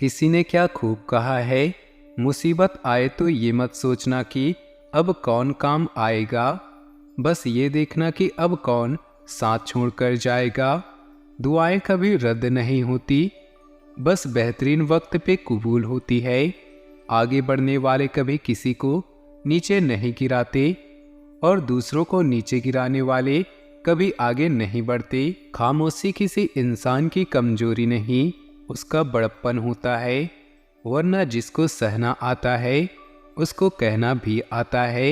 किसी ने क्या खूब कहा है, मुसीबत आए तो ये मत सोचना कि अब कौन काम आएगा, बस ये देखना कि अब कौन साथ छोड़कर जाएगा। दुआएं कभी रद्द नहीं होती, बस बेहतरीन वक्त पे कबूल होती है। आगे बढ़ने वाले कभी किसी को नीचे नहीं गिराते और दूसरों को नीचे गिराने वाले कभी आगे नहीं बढ़ते। खामोशी किसी इंसान की कमजोरी नहीं, उसका बड़प्पन होता है। वरना जिसको सहना आता है उसको कहना भी आता है।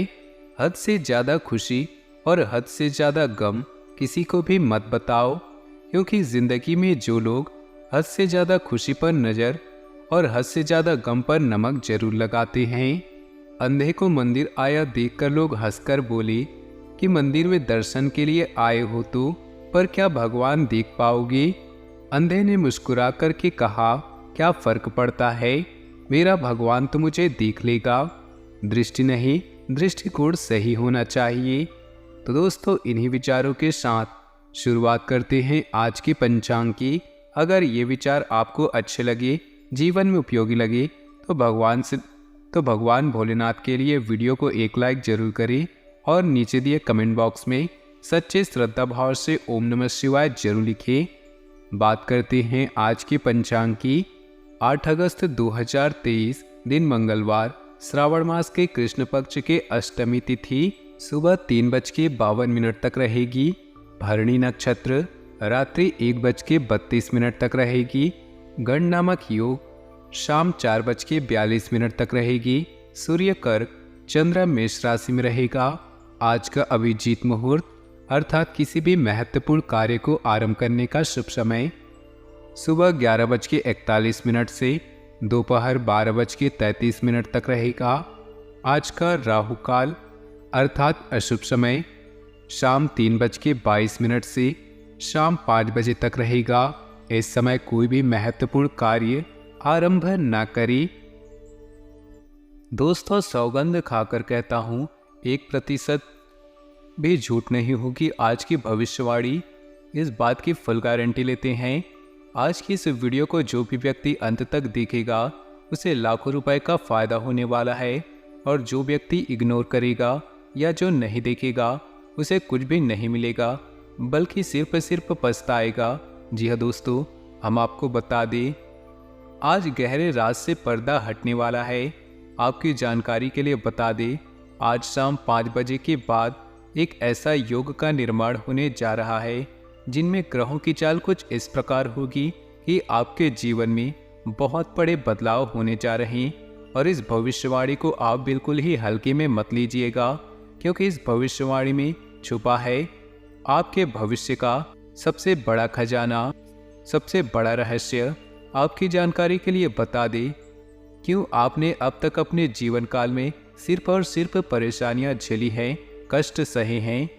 हद से ज़्यादा खुशी और हद से ज़्यादा गम किसी को भी मत बताओ, क्योंकि ज़िंदगी में जो लोग हद से ज़्यादा खुशी पर नज़र और हद से ज़्यादा गम पर नमक जरूर लगाते हैं। अंधे को मंदिर आया देखकर लोग हंसकर बोले कि मंदिर में दर्शन के लिए आए हो तो, पर क्या भगवान देख पाओगे? अंधे ने मुस्कुरा करके कहा, क्या फर्क पड़ता है, मेरा भगवान तो मुझे देख लेगा। दृष्टि नहीं, दृष्टिकोण सही होना चाहिए। तो दोस्तों, इन्हीं विचारों के साथ शुरुआत करते हैं आज की पंचांग की। अगर ये विचार आपको अच्छे लगे, जीवन में उपयोगी लगे, तो भगवान भोलेनाथ के लिए वीडियो को एक लाइक जरूर करें और नीचे दिए कमेंट बॉक्स में सच्चे श्रद्धा भाव से ओम नमः शिवाय जरूर लिखें। बात करते हैं आज की पंचांग की। 8 अगस्त 2023 दिन मंगलवार, श्रावण मास के कृष्ण पक्ष के अष्टमी तिथि सुबह 3:52 तक रहेगी। भरणी नक्षत्र रात्रि 1:32 तक रहेगी। गण नामक योग शाम 4:42 तक रहेगी। सूर्य कर्क, चंद्र मेष राशि में रहेगा। आज का अभिजीत मुहूर्त अर्थात किसी भी महत्वपूर्ण कार्य को आरंभ करने का शुभ समय सुबह 11:41 से दोपहर 12:33 तक रहेगा। आज का राहु काल अर्थात अशुभ समय शाम 3:22 से शाम 5 बजे तक रहेगा। इस समय कोई भी महत्वपूर्ण कार्य आरंभ न करें। दोस्तों, सौगंध खाकर कहता हूँ 1% भी झूठ नहीं होगी। आज की भविष्यवाणी इस बात की फुल गारंटी लेते हैं। आज की इस वीडियो को जो भी व्यक्ति अंत तक देखेगा उसे लाखों रुपए का फायदा होने वाला है, और जो व्यक्ति इग्नोर करेगा या जो नहीं देखेगा उसे कुछ भी नहीं मिलेगा, बल्कि सिर्फ पछताएगा। जी हाँ दोस्तों, हम आपको बता दें, आज गहरे राज से पर्दा हटने वाला है। आपकी जानकारी के लिए बता दें, आज शाम 5 बजे के बाद एक ऐसा योग का निर्माण होने जा रहा है जिनमें ग्रहों की चाल कुछ इस प्रकार होगी कि आपके जीवन में बहुत बड़े बदलाव होने जा रहे हैं। और इस भविष्यवाणी को आप बिल्कुल ही हल्के में मत लीजिएगा, क्योंकि इस भविष्यवाणी में छुपा है आपके भविष्य का सबसे बड़ा खजाना, सबसे बड़ा रहस्य। आपकी जानकारी के लिए बता दें, क्यों आपने अब तक अपने जीवन काल में सिर्फ और सिर्फ परेशानियां झेली हैं, कष्ट सहे हैं।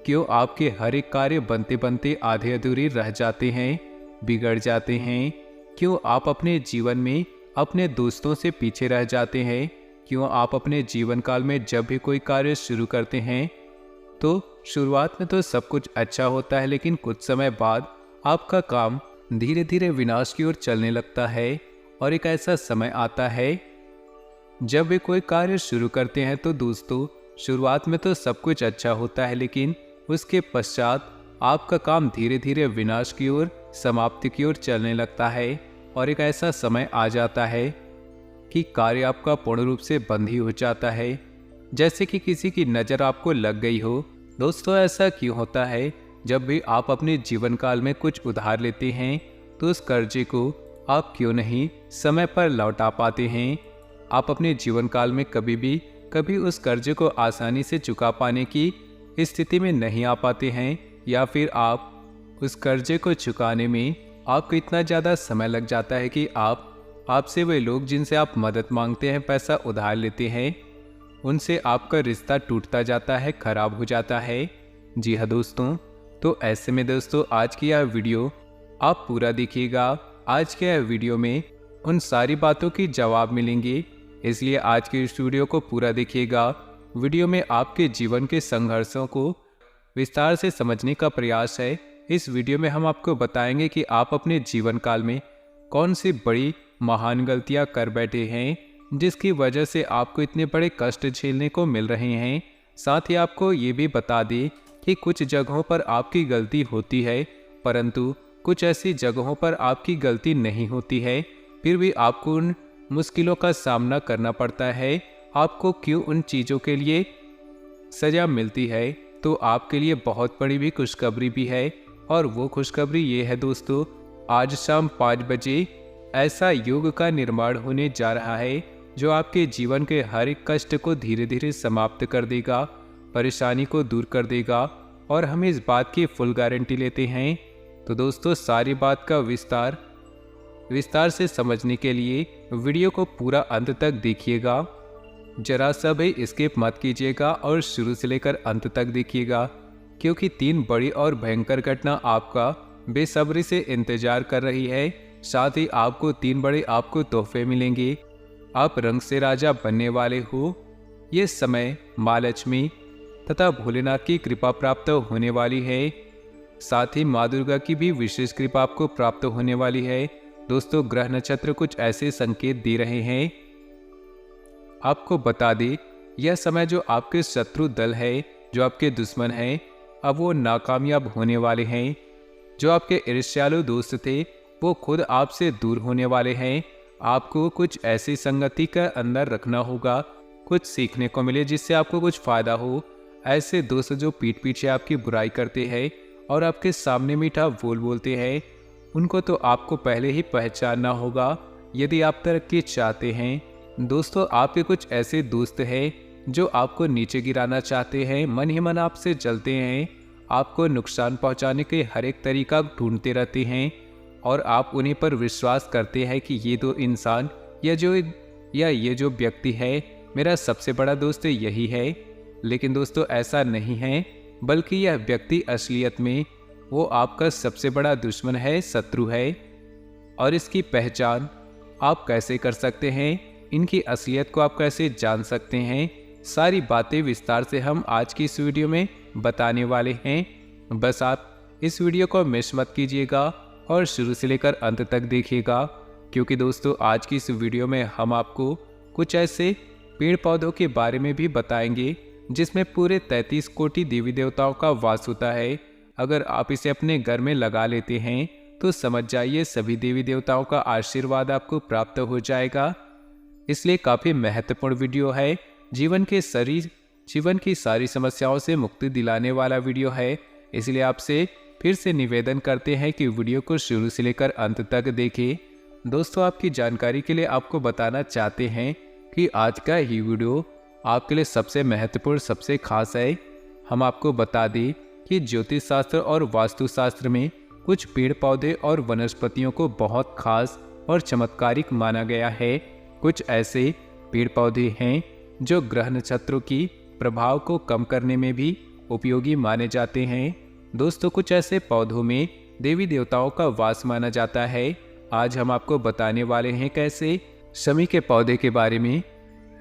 क्यों आपके हर एक कार्य बनते बनते आधे अधूरे रह जाते हैं, बिगड़ जाते हैं। क्यों आप अपने जीवन में अपने दोस्तों से पीछे रह जाते हैं। क्यों आप अपने जीवन काल में जब भी कोई कार्य शुरू करते हैं तो शुरुआत में तो सब कुछ अच्छा होता है, लेकिन कुछ समय बाद आपका काम धीरे धीरे विनाश की ओर चलने लगता है। और एक ऐसा समय आता है जब वे कोई कार्य शुरू करते हैं तो दोस्तों, शुरुआत में तो सब कुछ अच्छा होता है, लेकिन उसके पश्चात आपका काम धीरे धीरे विनाश की ओर, समाप्ति की ओर चलने लगता है। और एक ऐसा समय आ जाता है कि कार्य आपका पूर्ण रूप से बंद ही हो जाता है, जैसे कि किसी की नज़र आपको लग गई हो। दोस्तों, ऐसा क्यों होता है? जब भी आप अपने जीवन काल में कुछ उधार लेते हैं तो उस कर्जे को आप क्यों नहीं समय पर लौटा पाते हैं। आप अपने जीवन काल में कभी उस कर्जे को आसानी से चुका पाने की स्थिति में नहीं आ पाते हैं, या फिर आप उस कर्जे को चुकाने में आपको इतना ज़्यादा समय लग जाता है कि आपसे वे लोग जिनसे आप मदद मांगते हैं, पैसा उधार लेते हैं, उनसे आपका रिश्ता टूटता जाता है, खराब हो जाता है। जी हाँ दोस्तों, तो ऐसे में दोस्तों, आज की यह वीडियो आप पूरा देखिएगा। आज के यह वीडियो में उन सारी बातों की जवाब मिलेंगे, इसलिए आज के इस वीडियो को पूरा देखिएगा। वीडियो में आपके जीवन के संघर्षों को विस्तार से समझने का प्रयास है। इस वीडियो में हम आपको बताएंगे कि आप अपने जीवन काल में कौन सी बड़ी महान गलतियां कर बैठे हैं जिसकी वजह से आपको इतने बड़े कष्ट झेलने को मिल रहे हैं। साथ ही आपको ये भी बता दें कि कुछ जगहों पर आपकी गलती होती है, परंतु कुछ ऐसी जगहों पर आपकी गलती नहीं होती है, फिर भी आपको उन मुश्किलों का सामना करना पड़ता है। आपको क्यों उन चीज़ों के लिए सज़ा मिलती है, तो आपके लिए बहुत बड़ी भी खुशखबरी भी है। और वो खुशखबरी ये है दोस्तों, आज शाम 5 बजे ऐसा युग का निर्माण होने जा रहा है जो आपके जीवन के हर एक कष्ट को धीरे धीरे समाप्त कर देगा, परेशानी को दूर कर देगा, और हम इस बात की फुल गारंटी लेते हैं। तो दोस्तों, सारी बात का विस्तार से समझने के लिए वीडियो को पूरा अंत तक देखिएगा। जरा सा भी स्किप मत कीजिएगा और शुरू से लेकर अंत तक देखिएगा, क्योंकि 3 बड़ी और भयंकर घटना आपका बेसब्री से इंतजार कर रही है। साथ ही आपको 3 बड़े आपको तोहफे मिलेंगे। आप रंग से राजा बनने वाले हो। ये समय माँ लक्ष्मी तथा भोलेनाथ की कृपा प्राप्त होने वाली है। साथ ही माँ दुर्गा की भी विशेष कृपा आपको प्राप्त होने वाली है। दोस्तों, ग्रह नक्षत्र कुछ ऐसे संकेत दे रहे हैं। आपको बता दें, यह समय जो आपके शत्रु दल है, जो आपके दुश्मन हैं, अब वो नाकामयाब होने वाले हैं। जो आपके ईर्ष्यालु दोस्त थे, वो खुद आपसे दूर होने वाले हैं। आपको कुछ ऐसी संगति का अंदर रखना होगा, कुछ सीखने को मिले जिससे आपको कुछ फायदा हो। ऐसे दोस्त जो पीठ पीछे आपकी बुराई करते हैं और आपके सामने मीठा बोलते हैं, उनको तो आपको पहले ही पहचानना होगा यदि आप तरक्की चाहते हैं। दोस्तों, आपके कुछ ऐसे दोस्त हैं जो आपको नीचे गिराना चाहते हैं, मन ही मन आपसे जलते हैं, आपको नुकसान पहुंचाने के हर एक तरीका ढूंढते रहते हैं, और आप उन्हीं पर विश्वास करते हैं कि ये तो इंसान या ये जो व्यक्ति है मेरा सबसे बड़ा दोस्त यही है। लेकिन दोस्तों, ऐसा नहीं है, बल्कि यह व्यक्ति असलियत में वो आपका सबसे बड़ा दुश्मन है, शत्रु है। और इसकी पहचान आप कैसे कर सकते हैं, इनकी असलियत को आप कैसे जान सकते हैं, सारी बातें विस्तार से हम आज की इस वीडियो में बताने वाले हैं। बस आप इस वीडियो को मिस मत कीजिएगा और शुरू से लेकर अंत तक देखिएगा, क्योंकि दोस्तों, आज की इस वीडियो में हम आपको कुछ ऐसे पेड़ पौधों के बारे में भी बताएंगे जिसमें पूरे 33 कोटि देवी देवताओं का वास होता है। अगर आप इसे अपने घर में लगा लेते हैं तो समझ जाइए सभी देवी देवताओं का आशीर्वाद आपको प्राप्त हो जाएगा। इसलिए काफ़ी महत्वपूर्ण वीडियो है, जीवन की सारी समस्याओं से मुक्ति दिलाने वाला वीडियो है। इसलिए आपसे फिर से निवेदन करते हैं कि वीडियो को शुरू से लेकर अंत तक देखें। दोस्तों, आपकी जानकारी के लिए आपको बताना चाहते हैं कि आज का ही वीडियो आपके लिए सबसे महत्वपूर्ण, सबसे खास है। हम आपको बता दें कि ज्योतिष शास्त्र और वास्तुशास्त्र में कुछ पेड़ पौधे और वनस्पतियों को बहुत खास और चमत्कारिक माना गया है। कुछ ऐसे पेड़ पौधे हैं जो ग्रह नक्षत्रों की प्रभाव को कम करने में भी उपयोगी माने जाते हैं। दोस्तों, कुछ ऐसे पौधों में देवी देवताओं का वास माना जाता है। आज हम आपको बताने वाले हैं कैसे शमी के पौधे के बारे में।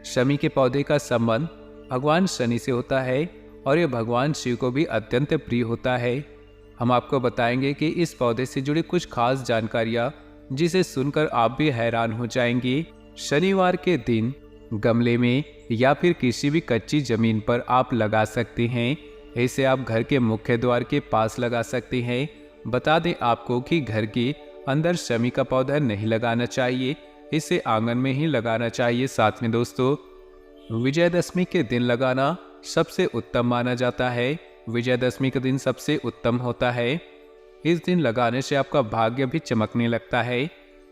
शमी के पौधे का संबंध भगवान शनि से होता है और यह भगवान शिव को भी अत्यंत प्रिय होता है। हम आपको बताएंगे कि इस पौधे से जुड़ी कुछ खास जानकारियाँ जिसे सुनकर आप भी हैरान हो जाएंगे। शनिवार के दिन गमले में या फिर किसी भी कच्ची जमीन पर आप लगा सकते हैं। इसे आप घर के मुख्य द्वार के पास लगा सकते हैं। बता दें आपको कि घर के अंदर शमी का पौधा नहीं लगाना चाहिए, इसे आंगन में ही लगाना चाहिए। साथ में दोस्तों, विजयदशमी के दिन लगाना सबसे उत्तम माना जाता है। विजयदशमी का दिन सबसे उत्तम होता है। इस दिन लगाने से आपका भाग्य भी चमकने लगता है।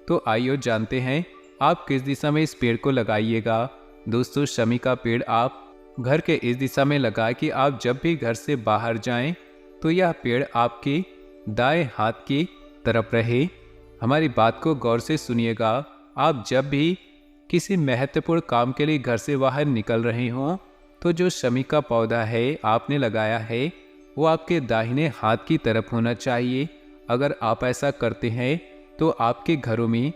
तो आइए जानते हैं आप किस दिशा में इस पेड़ को लगाइएगा। दोस्तों, शमी का पेड़ आप घर के इस दिशा में लगाएं कि आप जब भी घर से बाहर जाएं तो यह पेड़ आपके दाएं हाथ की तरफ रहे। हमारी बात को गौर से सुनिएगा। आप जब भी किसी महत्वपूर्ण काम के लिए घर से बाहर निकल रहे हों तो जो शमी का पौधा है आपने लगाया है वो आपके दाहिने हाथ की तरफ होना चाहिए। अगर आप ऐसा करते हैं तो आपके घरों में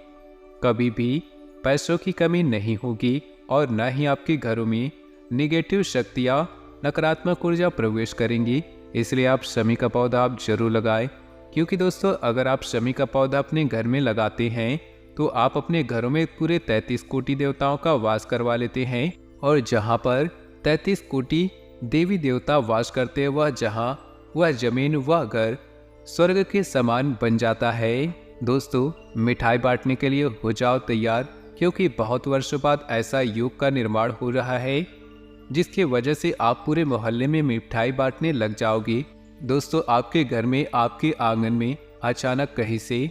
कभी भी पैसों की कमी नहीं होगी और न ही आपके घरों में निगेटिव शक्तियाँ, नकारात्मक ऊर्जा प्रवेश करेंगी। इसलिए आप शमी का पौधा आप जरूर लगाएं, क्योंकि दोस्तों अगर आप शमी का पौधा अपने घर में लगाते हैं तो आप अपने घरों में पूरे 33 कोटि देवताओं का वास करवा लेते हैं, और जहाँ पर 33 कोटि देवी देवता वास करते हैं वह जमीन वह घर स्वर्ग के समान बन जाता है। दोस्तों, मिठाई बांटने के लिए हो जाओ तैयार, क्योंकि बहुत वर्षों बाद ऐसा युग का निर्माण हो रहा है जिसकी वजह से आप पूरे मोहल्ले में मिठाई बांटने लग जाओगे। दोस्तों, आपके घर में, आपके आंगन में अचानक कहीं से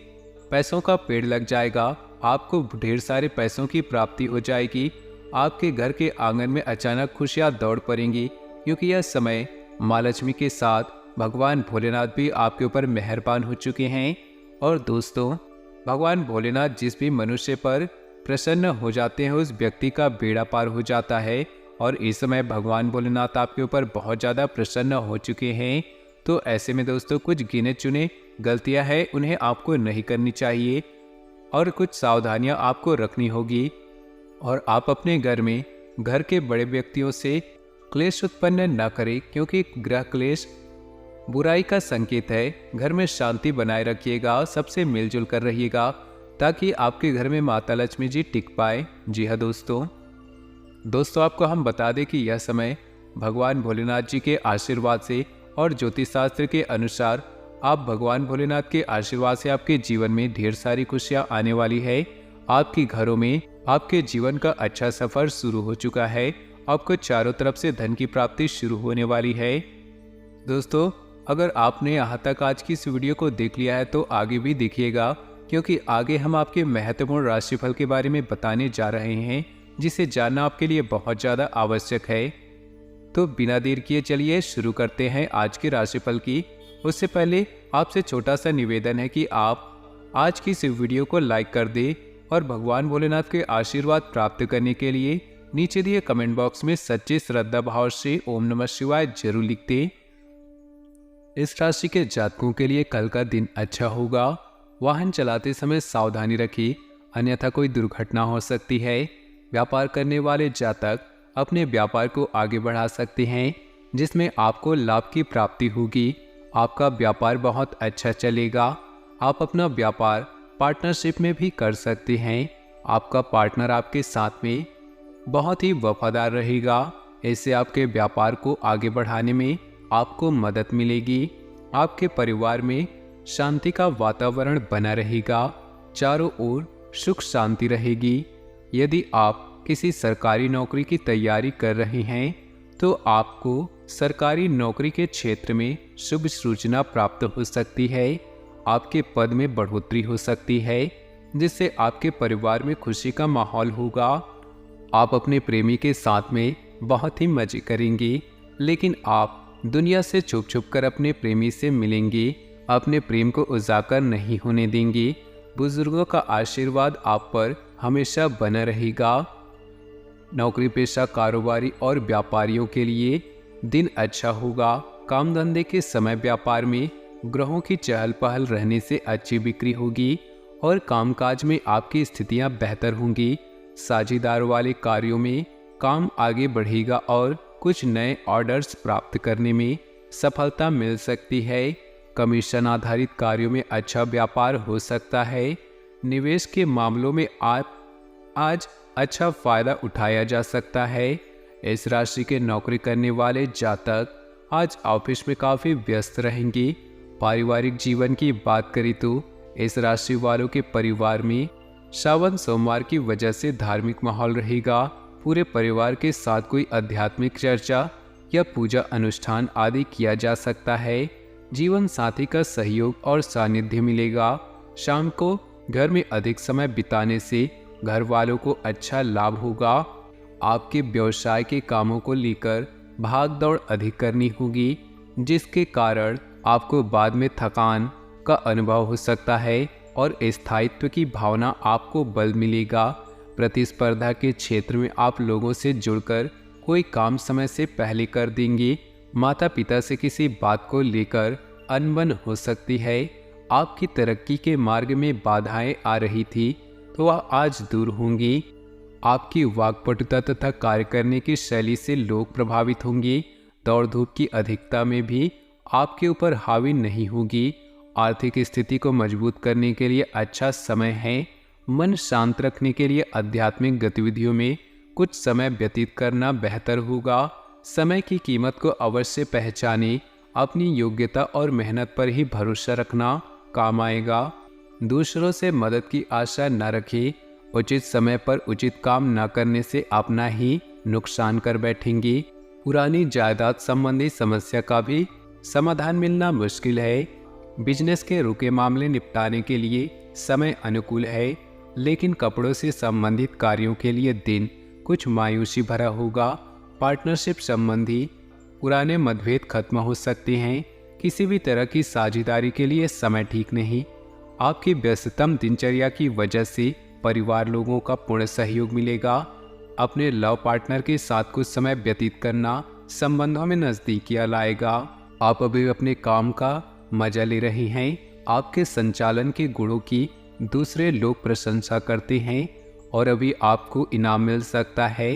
पैसों का पेड़ लग जाएगा। आपको ढेर सारे पैसों की प्राप्ति हो जाएगी। आपके घर के आंगन में अचानक खुशियां दौड़ पड़ेंगी, क्योंकि यह समय माँ लक्ष्मी के साथ भगवान भोलेनाथ भी आपके ऊपर मेहरबान हो चुके हैं। और दोस्तों, भगवान भोलेनाथ जिस भी मनुष्य पर प्रसन्न हो जाते हैं उस व्यक्ति का बेड़ा पार हो जाता है। और इस समय भगवान भोलेनाथ आपके ऊपर बहुत ज़्यादा प्रसन्न हो चुके हैं। तो ऐसे में दोस्तों, कुछ गिने चुने गलतियां हैं, उन्हें आपको नहीं करनी चाहिए और कुछ सावधानियां आपको रखनी होगी। और आप अपने घर में घर के बड़े व्यक्तियों से क्लेश उत्पन्न न करें, क्योंकि गृह क्लेश बुराई का संकेत है। घर में शांति बनाए रखिएगा, सबसे मिलजुल कर रहिएगा, ताकि आपके घर में माता लक्ष्मी जी टिक पाए। जी हाँ दोस्तों, आपको हम बता दें कि यह समय भगवान भोलेनाथ जी के आशीर्वाद से और ज्योतिष शास्त्र के अनुसार आप भगवान भोलेनाथ के आशीर्वाद से आपके जीवन में ढेर सारी खुशियां आने वाली है। आपके घरों में आपके जीवन का अच्छा सफर शुरू हो चुका है। आपको चारों तरफ से धन की प्राप्ति शुरू होने वाली है। दोस्तों, अगर आपने यहाँ तक आज की इस वीडियो को देख लिया है तो आगे भी देखिएगा, क्योंकि आगे हम आपके महत्वपूर्ण राशिफल के बारे में बताने जा रहे हैं, जिसे जानना आपके लिए बहुत ज़्यादा आवश्यक है। तो बिना देर किए चलिए शुरू करते हैं आज के राशिफल की। उससे पहले आपसे छोटा सा निवेदन है कि आप आज की इस वीडियो को लाइक कर दें और भगवान भोलेनाथ के आशीर्वाद प्राप्त करने के लिए नीचे दिए कमेंट बॉक्स में सच्चे श्रद्धा भाव से ओम नमः शिवाय जरूर लिख दें। इस राशि के जातकों के लिए कल का दिन अच्छा होगा। वाहन चलाते समय सावधानी रखें, अन्यथा कोई दुर्घटना हो सकती है। व्यापार करने वाले जातक अपने व्यापार को आगे बढ़ा सकते हैं, जिसमें आपको लाभ की प्राप्ति होगी। आपका व्यापार बहुत अच्छा चलेगा। आप अपना व्यापार पार्टनरशिप में भी कर सकते हैं। आपका पार्टनर आपके साथ में बहुत ही वफादार रहेगा। इससे आपके व्यापार को आगे बढ़ाने में आपको मदद मिलेगी। आपके परिवार में शांति का वातावरण बना रहेगा। चारों ओर सुख शांति रहेगी। यदि आप किसी सरकारी नौकरी की तैयारी कर रहे हैं तो आपको सरकारी नौकरी के क्षेत्र में शुभ सूचना प्राप्त हो सकती है। आपके पद में बढ़ोतरी हो सकती है, जिससे आपके परिवार में खुशी का माहौल होगा। आप अपने प्रेमी के साथ में बहुत ही मजे करेंगे, लेकिन आप दुनिया से छुप छुप कर अपने प्रेमी से मिलेंगे। अपने प्रेम को उजागर नहीं होने देंगे। बुजुर्गों का आशीर्वाद आप पर हमेशा बना रहेगा। नौकरी पेशा, कारोबारी और व्यापारियों के लिए दिन अच्छा होगा। काम धंधे के समय व्यापार में ग्रहों की चहल पहल रहने से अच्छी बिक्री होगी और कामकाज में आपकी स्थितियां बेहतर होंगी। साझेदार वाले कार्यों में काम आगे बढ़ेगा और कुछ नए ऑर्डर्स प्राप्त करने में सफलता मिल सकती है। कमीशन आधारित कार्यों में अच्छा व्यापार हो सकता है। निवेश के मामलों में आज अच्छा फायदा उठाया जा सकता है। इस राशि के नौकरी करने वाले जातक आज ऑफिस में काफ़ी व्यस्त रहेंगे। पारिवारिक जीवन की बात करें तो इस राशि वालों के परिवार में श्रावण सोमवार की वजह से धार्मिक माहौल रहेगा। पूरे परिवार के साथ कोई आध्यात्मिक चर्चा या पूजा अनुष्ठान आदि किया जा सकता है। जीवन साथी का सहयोग और सानिध्य मिलेगा। शाम को घर में अधिक समय बिताने से घर वालों को अच्छा लाभ होगा। आपके व्यवसाय के कामों को लेकर भाग दौड़ अधिक करनी होगी, जिसके कारण आपको बाद में थकान का अनुभव हो सकता है और स्थायित्व की भावना आपको बल मिलेगा। प्रतिस्पर्धा के क्षेत्र में आप लोगों से जुड़कर कोई काम समय से पहले कर देंगे। माता पिता से किसी बात को लेकर अनबन हो सकती है। आपकी तरक्की के मार्ग में बाधाएं आ रही थी तो वह आज दूर होंगी। आपकी वाक्पटुता तथा कार्य करने की शैली से लोग प्रभावित होंगे। दौड़ धूप की अधिकता में भी आपके ऊपर हावी नहीं होगी। आर्थिक स्थिति को मजबूत करने के लिए अच्छा समय है। मन शांत रखने के लिए आध्यात्मिक गतिविधियों में कुछ समय व्यतीत करना बेहतर होगा। समय की कीमत को अवश्य पहचाने, अपनी योग्यता और मेहनत पर ही भरोसा रखना काम आएगा। दूसरों से मदद की आशा न रखें। उचित समय पर उचित काम न करने से अपना ही नुकसान कर बैठेंगे। पुरानी जायदाद संबंधी समस्या का भी समाधान मिलना मुश्किल है। बिजनेस के रुके मामले निपटाने के लिए समय अनुकूल है, लेकिन कपड़ों से संबंधित कार्यों के लिए दिन कुछ मायूसी भरा होगा। पार्टनरशिप संबंधी पुराने मतभेद खत्म हो सकते हैं। किसी भी तरह की साझेदारी के लिए समय ठीक नहीं। आपकी व्यस्ततम दिनचर्या की वजह से परिवार लोगों का पूर्ण सहयोग मिलेगा। अपने लव पार्टनर के साथ कुछ समय व्यतीत करना संबंधों में नजदीकियां लाएगा। आप अभी अपने काम का मजा ले रहे हैं। आपके संचालन के गुणों की दूसरे लोग प्रशंसा करते हैं और अभी आपको इनाम मिल सकता है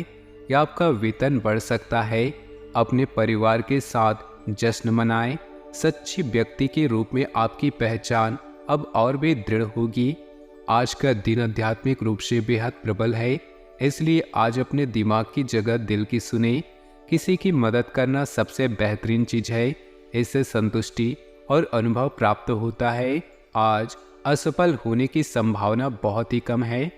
या आपका वेतन बढ़ सकता है। अपने परिवार के साथ जश्न मनाएं। सच्ची व्यक्ति के रूप में आपकी पहचान अब और भी दृढ़ होगी। आज का दिन आध्यात्मिक रूप से बेहद प्रबल है, इसलिए आज अपने दिमाग की जगह दिल की सुने। किसी की मदद करना सबसे बेहतरीन चीज है। इससे संतुष्टि और अनुभव प्राप्त होता है। आज असफल होने की संभावना बहुत ही कम है।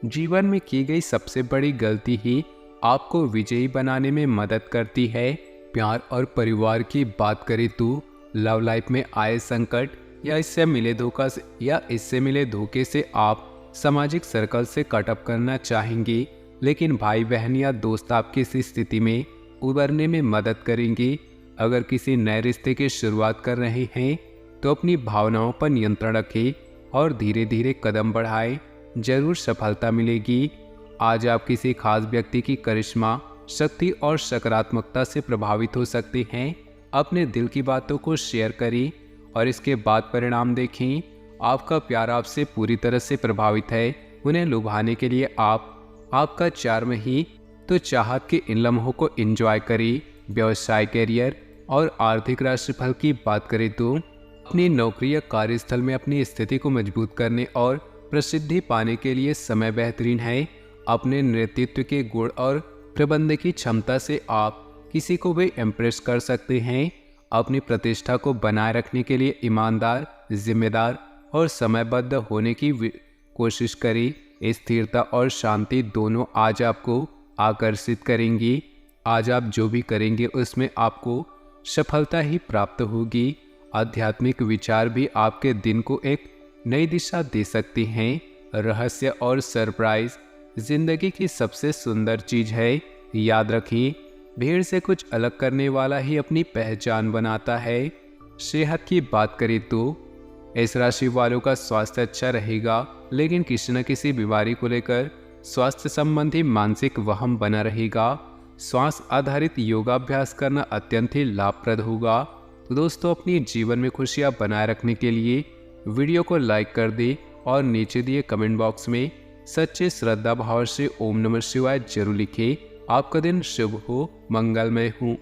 जीवन में की गई सबसे बड़ी गलती ही आपको विजयी बनाने में मदद करती है। प्यार और परिवार की बात करें तो लव लाइफ में आए संकट या इससे मिले धोखे से आप सामाजिक सर्कल से कट ऑफ करना चाहेंगे, लेकिन भाई बहन या दोस्त आपकी इस स्थिति में उबरने में मदद करेंगे। अगर किसी नए रिश्ते की शुरुआत कर रहे हैं तो अपनी भावनाओं पर नियंत्रण रखें और धीरे धीरे कदम बढ़ाएं। जरूर सफलता मिलेगी। आज आप किसी खास व्यक्ति की करिश्मा, शक्ति और सकारात्मकता से प्रभावित हो सकते हैं। अपने दिल की बातों को शेयर करें और इसके बाद परिणाम देखें। आपका प्यार आपसे पूरी तरह से प्रभावित है। उन्हें लुभाने के लिए आपका चार्म ही तो चाहत के इन लम्हों को एंजॉय करें। व्यवसाय, करियर और आर्थिक राशिफल की बात करें तो अपनी नौकरी या कार्यस्थल में अपनी स्थिति को मजबूत करने और प्रसिद्धि पाने के लिए समय बेहतरीन है। अपने नेतृत्व के गुण और प्रबंधन की क्षमता से आप किसी को भी इम्प्रेस कर सकते हैं। अपनी प्रतिष्ठा को बनाए रखने के लिए ईमानदार, जिम्मेदार और समयबद्ध होने की कोशिश करें। स्थिरता और शांति दोनों आज आपको आकर्षित करेंगी। आज आप जो भी करेंगे उसमें आपको सफलता ही प्राप्त होगी। आध्यात्मिक विचार भी आपके दिन को एक नई दिशा दे सकते हैं। रहस्य और सरप्राइज जिंदगी की सबसे सुंदर चीज है। याद रखिए, भीड़ से कुछ अलग करने वाला ही अपनी पहचान बनाता है। सेहत की बात करें तो इस राशि वालों का स्वास्थ्य अच्छा रहेगा, लेकिन किसी न किसी बीमारी को लेकर स्वास्थ्य संबंधी मानसिक वहम बना रहेगा। श्वास आधारित योगाभ्यास करना अत्यंत ही लाभप्रद होगा। तो दोस्तों, अपनी जीवन में खुशियां बनाए रखने के लिए वीडियो को लाइक कर दें और नीचे दिए कमेंट बॉक्स में सच्चे श्रद्धा भाव से ओम नमः शिवाय जरूर लिखें। आपका दिन शुभ हो, मंगलमय हो।